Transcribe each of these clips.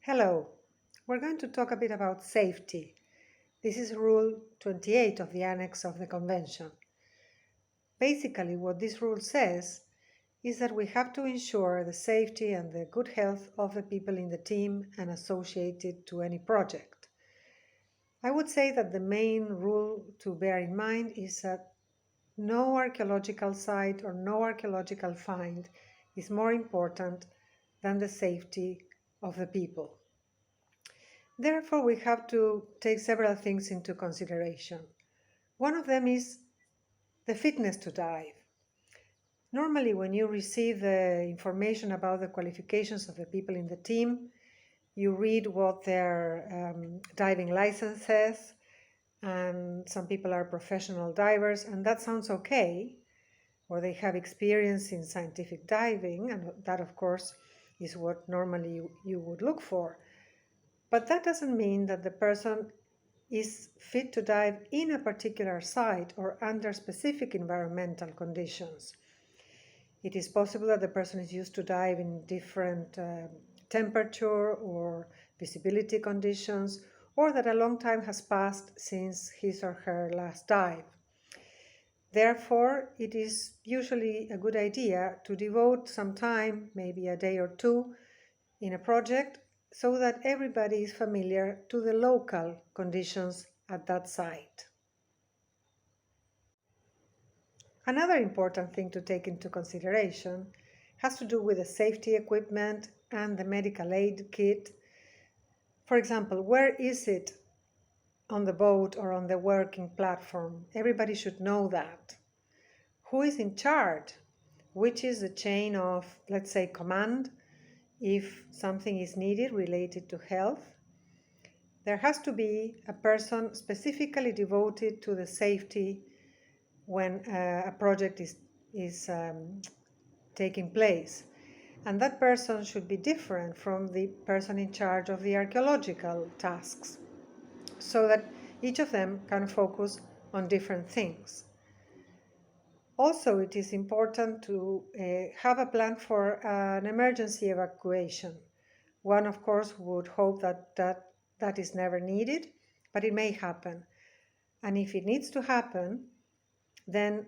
Hello, we're going to talk a bit about safety. This is Rule 28 of the Annex of the Convention. Basically, what this rule says is that we have to ensure the safety and the good health of the people in the team and associated to any project. I would say that the main rule to bear in mind is that no archaeological site or no archaeological find is more important than the safety of the people. Therefore, we have to take several things into consideration. One of them is the fitness to dive. Normally, when you receive the information about the qualifications of the people in the team, you read what their diving license says, and some people are professional divers, and that sounds okay, or they have experience in scientific diving, and that, of course, is what normally you would look for. But that doesn't mean that the person is fit to dive in a particular site or under specific environmental conditions. It is possible that the person is used to dive in different temperature or visibility conditions, or that a long time has passed since his or her last dive. Therefore, it is usually a good idea to devote some time, maybe a day or two, in a project so that everybody is familiar to the local conditions at that site. Another important thing to take into consideration has to do with the safety equipment and the medical aid kit. For example, where is it on the boat or on the working platform? Everybody should know that. Who is in charge? Which is the chain of, let's say, command if something is needed related to health? There has to be a person specifically devoted to the safety when a project is taking place. And that person should be different from the person in charge of the archaeological tasks, so that each of them can focus on different things. Also, it is important to have a plan for an emergency evacuation. One, of course, would hope that is never needed, but it may happen. And if it needs to happen, then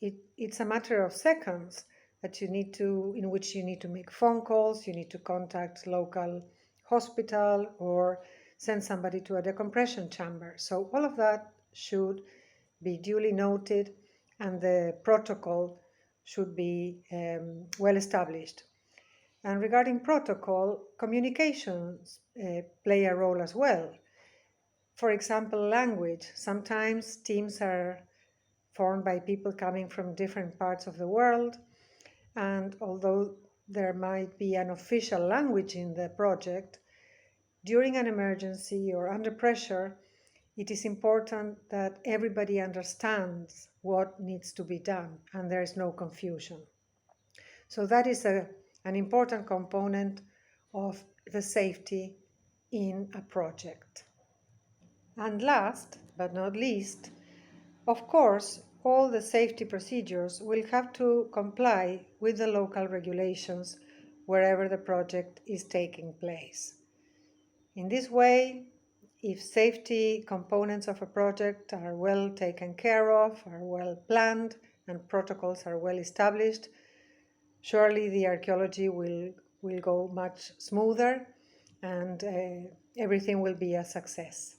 it's a matter of seconds in which you need to make phone calls, you need to contact local hospital or send somebody to a decompression chamber. So all of that should be duly noted and the protocol should be well established. And regarding protocol, communications play a role as well. For example, language. Sometimes teams are formed by people coming from different parts of the world, and although there might be an official language in the project, during an emergency or under pressure, it is important that everybody understands what needs to be done and there is no confusion. So that is an important component of the safety in a project. And last but not least, of course, all the safety procedures will have to comply with the local regulations wherever the project is taking place. In this way, if safety components of a project are well taken care of, are well planned, and protocols are well established, surely the archaeology will go much smoother and everything will be a success.